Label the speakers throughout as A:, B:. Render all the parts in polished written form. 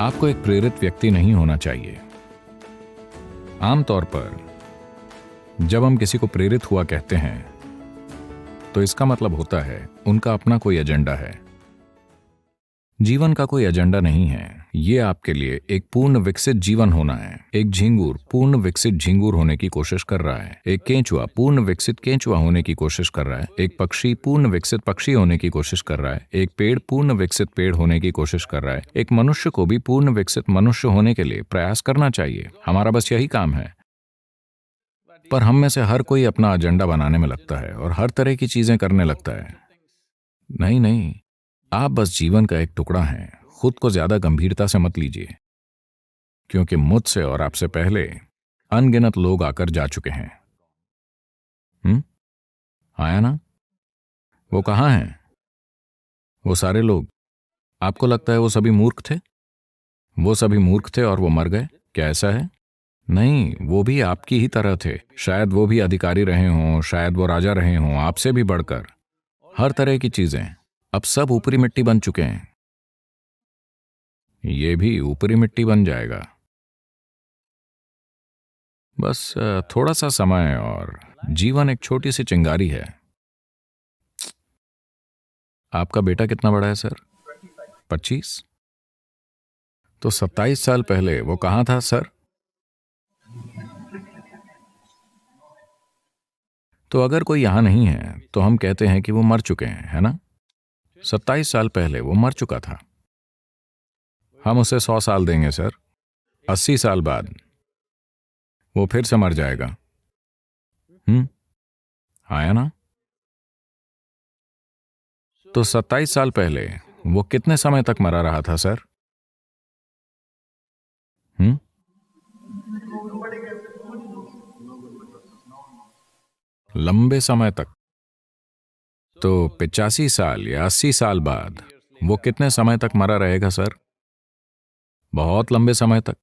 A: आपको एक प्रेरित व्यक्ति नहीं होना चाहिए। आमतौर पर जब हम किसी को प्रेरित हुआ कहते हैं तो इसका मतलब होता है उनका अपना कोई एजेंडा है। जीवन का कोई एजेंडा नहीं है। ये आपके लिए एक पूर्ण विकसित जीवन होना है। एक झिंगूर पूर्ण विकसित झिंगूर होने की कोशिश कर रहा है। एक केंचुआ पूर्ण विकसित केंचुआ होने की कोशिश कर रहा है। एक पक्षी पूर्ण विकसित पक्षी होने की कोशिश कर रहा है। एक पेड़ पूर्ण विकसित पेड़ होने की कोशिश कर रहा है। एक मनुष्य को भी पूर्ण विकसित मनुष्य होने के लिए प्रयास करना चाहिए। हमारा बस यही काम है। पर हम में से हर कोई अपना एजेंडा बनाने में लगता है और हर तरह की चीजें करने लगता है। नहीं नहीं, आप बस जीवन का एक टुकड़ा हैं। खुद को ज्यादा गंभीरता से मत लीजिए, क्योंकि मुझसे और आपसे पहले अनगिनत लोग आकर जा चुके हैं। आया ना? वो कहाँ हैं? वो सारे लोग। आपको लगता है वो सभी मूर्ख थे? वो सभी मूर्ख थे और वो मर गए? क्या ऐसा है? नहीं, वो भी आपकी ही तरह थे। शायद वो भी अधिकारी रहे हों, शायद वो राजा रहे हों, आपसे भी बढ़कर। हर तरह की चीजें। अब सब ऊपरी मिट्टी बन चुके हैं। ये भी ऊपरी मिट्टी बन जाएगा। बस थोड़ा सा समय और जीवन एक छोटी सी चिंगारी है। आपका बेटा कितना बड़ा है सर? 25? तो 27 साल पहले वो कहाँ था सर? तो अगर कोई यहां नहीं है तो हम कहते हैं कि वो मर चुके हैं, है ना? 27 साल पहले वो मर चुका था। हम उसे 100 साल देंगे सर। 80 साल बाद वो फिर से मर जाएगा। आया ना? तो 27 साल पहले वो कितने समय तक मरा रहा था सर? लंबे समय तक। तो 85 साल या 80 साल बाद वो कितने समय तक मरा रहेगा सर? बहुत लंबे समय तक।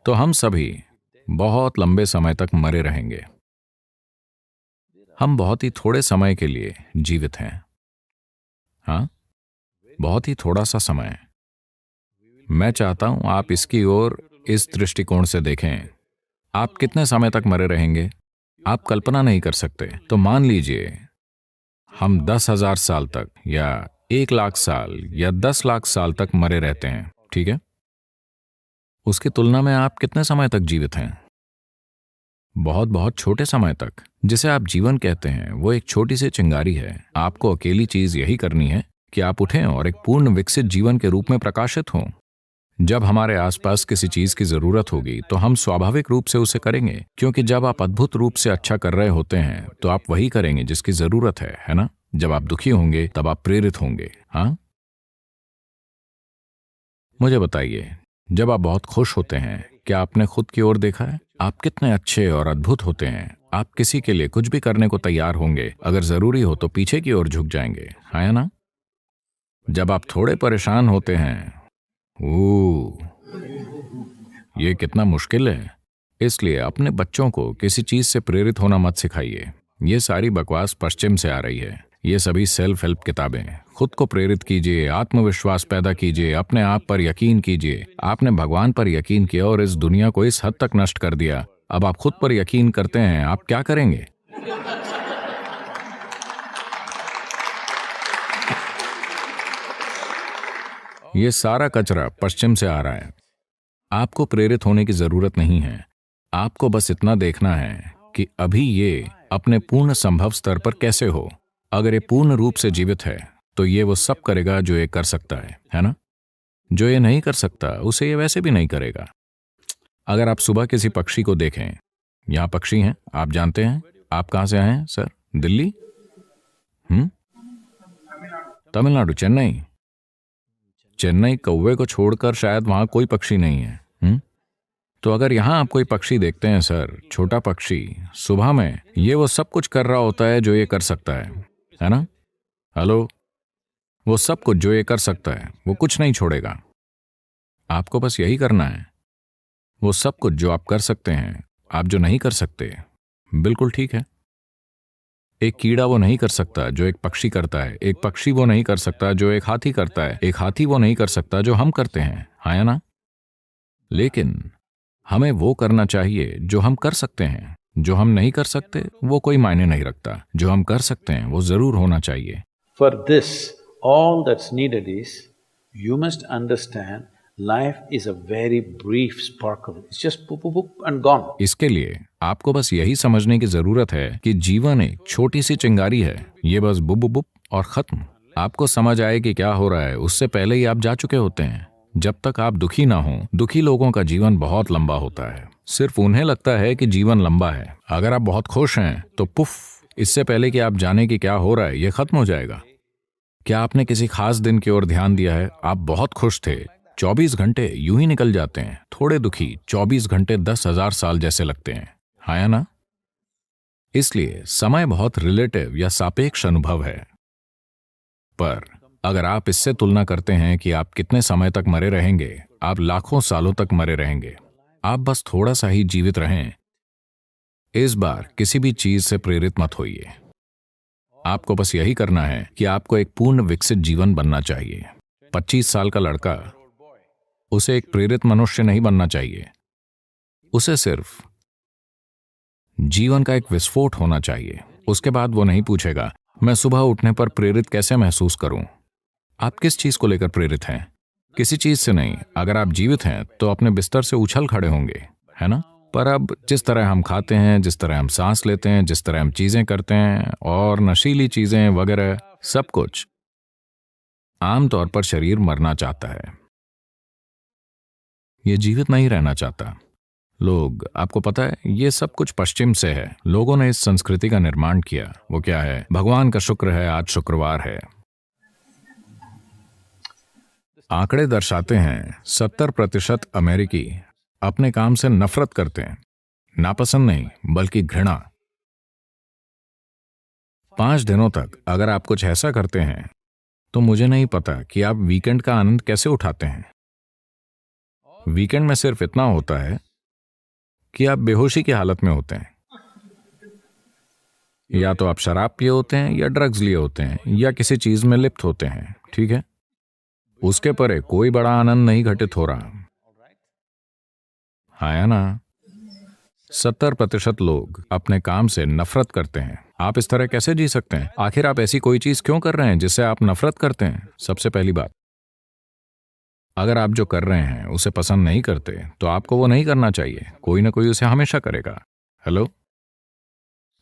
A: तो हम सभी बहुत लंबे समय तक मरे रहेंगे। हम बहुत ही थोड़े समय के लिए जीवित हैं। हाँ, बहुत ही थोड़ा सा समय। मैं चाहता हूं आप इसकी ओर इस दृष्टिकोण से देखें। आप कितने समय तक मरे रहेंगे आप कल्पना नहीं कर सकते। तो मान लीजिए हम 10,000 साल तक या 1,00,000 साल या 10,00,000 साल तक मरे रहते हैं, ठीक है? उसकी तुलना में आप कितने समय तक जीवित हैं? बहुत बहुत छोटे समय तक। जिसे आप जीवन कहते हैं वो एक छोटी सी चिंगारी है। आपको अकेली चीज यही करनी है कि आप उठें और एक पूर्ण विकसित जीवन के रूप में प्रकाशित हों। जब हमारे आसपास किसी चीज की जरूरत होगी तो हम स्वाभाविक रूप से उसे करेंगे, क्योंकि जब आप अद्भुत रूप से अच्छा कर रहे होते हैं तो आप वही करेंगे जिसकी जरूरत है ना? जब आप दुखी होंगे तब आप प्रेरित होंगे। हाँ, मुझे बताइए, जब आप बहुत खुश होते हैं क्या आपने खुद की ओर देखा है? आप कितने अच्छे और अद्भुत होते हैं। आप किसी के लिए कुछ भी करने को तैयार होंगे। अगर जरूरी हो तो पीछे की ओर झुक जाएंगे, है ना? जब आप थोड़े परेशान होते हैं, ये कितना मुश्किल है। इसलिए अपने बच्चों को किसी चीज से प्रेरित होना मत सिखाइए। ये सारी बकवास पश्चिम से आ रही है। ये सभी सेल्फ हेल्प किताबें। खुद को प्रेरित कीजिए, आत्मविश्वास पैदा कीजिए, अपने आप पर यकीन कीजिए। आपने भगवान पर यकीन किया और इस दुनिया को इस हद तक नष्ट कर दिया। अब आप खुद पर यकीन करते हैं, आप क्या करेंगे? ये सारा कचरा पश्चिम से आ रहा है। आपको प्रेरित होने की जरूरत नहीं है। आपको बस इतना देखना है कि अभी ये अपने पूर्ण संभव स्तर पर कैसे हो। अगर ये पूर्ण रूप से जीवित है तो ये वो सब करेगा जो ये कर सकता है ना? जो ये नहीं कर सकता उसे ये वैसे भी नहीं करेगा। अगर आप सुबह किसी पक्षी को देखें, यहां पक्षी हैं, आप जानते हैं। आप कहां से आए हैं सर? दिल्ली? तमिलनाडु, चेन्नई। चेन्नई कौवे को छोड़कर शायद वहां कोई पक्षी नहीं है। तो अगर यहां आप कोई पक्षी देखते हैं सर, छोटा पक्षी, सुबह में ये वो सब कुछ कर रहा होता है जो ये कर सकता है ना? हेलो? वो सब कुछ जो ये कर सकता है वो कुछ नहीं छोड़ेगा। आपको बस यही करना है। वो सब कुछ जो आप कर सकते हैं, आप जो नहीं कर सकते, बिल्कुल ठीक है। एक कीड़ा वो नहीं कर सकता जो एक पक्षी करता है, एक पक्षी वो नहीं कर सकता जो एक हाथी करता है, एक हाथी वो नहीं कर सकता जो हम करते हैं, हाँ या ना? लेकिन हमें वो करना चाहिए जो हम कर सकते हैं। जो हम नहीं कर सकते वो कोई मायने नहीं रखता, जो हम कर सकते हैं वो जरूर होना चाहिए।
B: For this, all that's needed is you must understand life is a very brief sparkle. It's just poop, poop, poop and gone.
A: इसके लिए आपको बस यही समझने की जरूरत है कि जीवन एक छोटी सी चिंगारी है, ये बस बुप बुप बुप और खत्म। आपको समझ आए कि क्या हो रहा है उससे पहले ही आप जा चुके होते हैं। जब तक आप दुखी ना हो, दुखी लोगों का जीवन बहुत लंबा होता है। सिर्फ उन्हें लगता है कि जीवन लंबा है। अगर आप बहुत खुश हैं तो पुफ, इससे पहले कि आप जाने कि क्या हो रहा है ये खत्म हो जाएगा। क्या आपने किसी खास दिन की ओर ध्यान दिया है? आप बहुत खुश थे, 24 घंटे यूं ही निकल जाते हैं। थोड़े दुखी, 24 घंटे 10,000 साल जैसे लगते हैं, हाँ या ना? इसलिए समय बहुत रिलेटिव या सापेक्ष अनुभव है। पर अगर आप इससे तुलना करते हैं कि आप कितने समय तक मरे रहेंगे, आप लाखों सालों तक मरे रहेंगे। आप बस थोड़ा सा ही जीवित रहें। इस बार किसी भी चीज से प्रेरित मत होइए। आपको बस यही करना है कि आपको एक पूर्ण विकसित जीवन बनना चाहिए। 25 साल का लड़का, उसे एक प्रेरित मनुष्य नहीं बनना चाहिए। उसे सिर्फ जीवन का एक विस्फोट होना चाहिए। उसके बाद वो नहीं पूछेगा मैं सुबह उठने पर प्रेरित कैसे महसूस करूं। आप किस चीज को लेकर प्रेरित हैं? किसी चीज से नहीं। अगर आप जीवित हैं तो अपने बिस्तर से उछल खड़े होंगे, है ना? पर अब जिस तरह हम खाते हैं, जिस तरह हम सांस लेते हैं, जिस तरह हम चीजें करते हैं और नशीली चीजें वगैरह, सब कुछ आमतौर पर शरीर मरना चाहता है, ये जीवित नहीं रहना चाहता। लोग, आपको पता है, ये सब कुछ पश्चिम से है। लोगों ने इस संस्कृति का निर्माण किया। वो क्या है? भगवान का शुक्र है आज शुक्रवार है। आंकड़े दर्शाते हैं 70% अमेरिकी अपने काम से नफरत करते हैं। नापसंद नहीं बल्कि घृणा। 5 दिनों तक अगर आप कुछ ऐसा करते हैं तो मुझे नहीं पता कि आप वीकेंड का आनंद कैसे उठाते हैं। वीकेंड में सिर्फ इतना होता है कि आप बेहोशी की हालत में होते हैं। या तो आप शराब पिए होते हैं या ड्रग्स लिए होते हैं या किसी चीज में लिप्त होते हैं, ठीक है? उसके परे कोई बड़ा आनंद नहीं घटित हो रहा, हाँ या ना? 70% लोग अपने काम से नफरत करते हैं। आप इस तरह कैसे जी सकते हैं? आखिर आप ऐसी कोई चीज क्यों कर रहे हैं जिससे आप नफरत करते हैं? सबसे पहली बात, अगर आप जो कर रहे हैं उसे पसंद नहीं करते तो आपको वो नहीं करना चाहिए। कोई ना कोई उसे हमेशा करेगा। हेलो,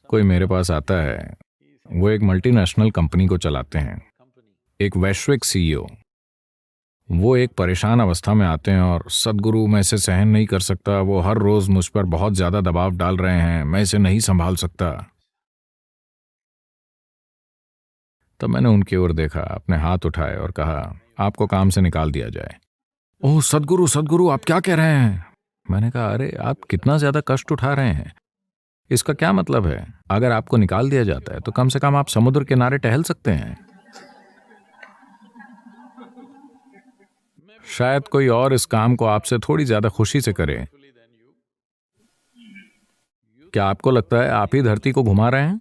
A: कोई मेरे पास आता है, वो एक मल्टीनेशनल कंपनी को चलाते हैं, एक वैश्विक सीईओ। वो एक परेशान अवस्था में आते हैं और सदगुरु, मैं इसे सहन नहीं कर सकता, वो हर रोज मुझ पर बहुत ज्यादा दबाव डाल रहे हैं, मैं इसे नहीं संभाल सकता। तब मैंने उनकी ओर देखा, अपने हाथ उठाए और कहा आपको काम से निकाल दिया जाए। ओह सदगुरु, सदगुरु आप क्या कह रहे हैं? मैंने कहा अरे आप कितना ज्यादा कष्ट उठा रहे हैं, इसका क्या मतलब है? अगर आपको निकाल दिया जाता है तो कम से कम आप समुद्र किनारे टहल सकते हैं। शायद कोई और इस काम को आपसे थोड़ी ज्यादा खुशी से करे। क्या आपको लगता है आप ही धरती को घुमा रहे हैं?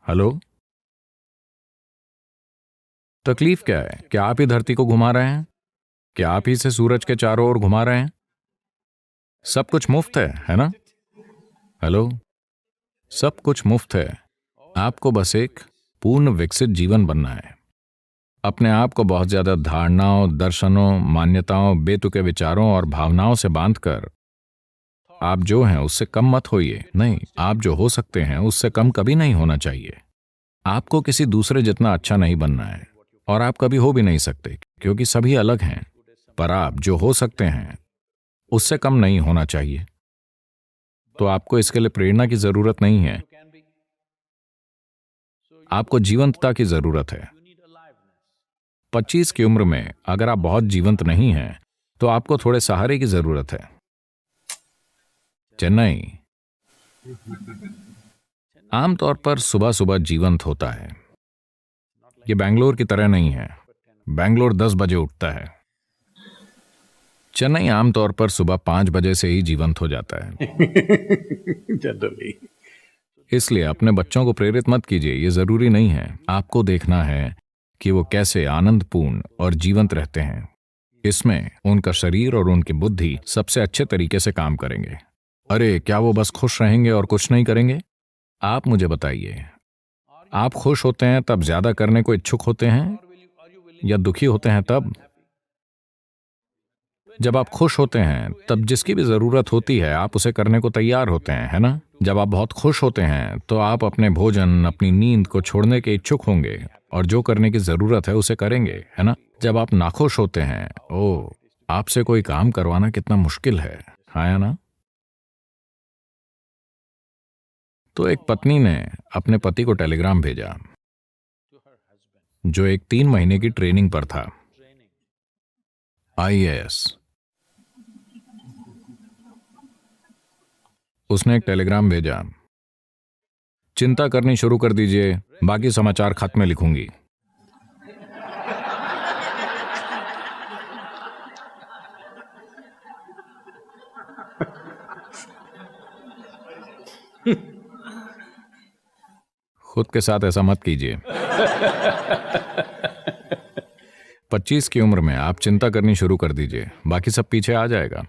A: हेलो, तकलीफ क्या है? क्या आप ही धरती को घुमा रहे हैं? क्या आप ही से सूरज के चारों ओर घुमा रहे हैं? सब कुछ मुफ्त है ना? हेलो, सब कुछ मुफ्त है। आपको बस एक पूर्ण विकसित जीवन बनना है। अपने आप को बहुत ज्यादा धारणाओं, दर्शनों, मान्यताओं, बेतुके विचारों और भावनाओं से बांधकर आप जो हैं उससे कम मत होइए। नहीं, आप जो हो सकते हैं उससे कम कभी नहीं होना चाहिए। आपको किसी दूसरे जितना अच्छा नहीं बनना है और आप कभी हो भी नहीं सकते, क्योंकि सभी अलग हैं। पर आप जो हो सकते हैं उससे कम नहीं होना चाहिए। तो आपको इसके लिए प्रेरणा की जरूरत नहीं है, आपको जीवंतता की जरूरत है। 25 की उम्र में अगर आप बहुत जीवंत नहीं हैं तो आपको थोड़े सहारे की जरूरत है। चेन्नई आमतौर पर सुबह सुबह जीवंत होता है। ये बेंगलोर की तरह नहीं है। बेंगलोर 10 बजे उठता है। चेन्नई आमतौर पर सुबह 5 बजे से ही जीवंत हो जाता है।
B: Generally.
A: इसलिए अपने बच्चों को प्रेरित मत कीजिए, ये जरूरी नहीं है। आपको देखना है कि वो कैसे आनंदपूर्ण और जीवंत रहते हैं। इसमें उनका शरीर और उनकी बुद्धि सबसे अच्छे तरीके से काम करेंगे। अरे क्या वो बस खुश रहेंगे और कुछ नहीं करेंगे? आप मुझे बताइए, आप खुश होते हैं तब ज्यादा करने को इच्छुक होते हैं या दुखी होते हैं तब? जब आप खुश होते हैं तब जिसकी भी जरूरत होती है आप उसे करने को तैयार होते हैं, है ना? जब आप बहुत खुश होते हैं तो आप अपने भोजन, अपनी नींद को छोड़ने के इच्छुक होंगे और जो करने की जरूरत है उसे करेंगे, है ना? जब आप नाखुश होते हैं, ओ, आपसे कोई काम करवाना कितना मुश्किल है ना? तो एक पत्नी ने अपने पति को टेलीग्राम भेजा जो एक 3 महीने की ट्रेनिंग पर था, IAS। उसने एक टेलीग्राम भेजा, चिंता करनी शुरू कर दीजिए, बाकी समाचार खत में लिखूंगी। खुद के साथ ऐसा मत कीजिए। 25 की उम्र में आप चिंता करनी शुरू कर दीजिए, बाकी सब पीछे आ जाएगा।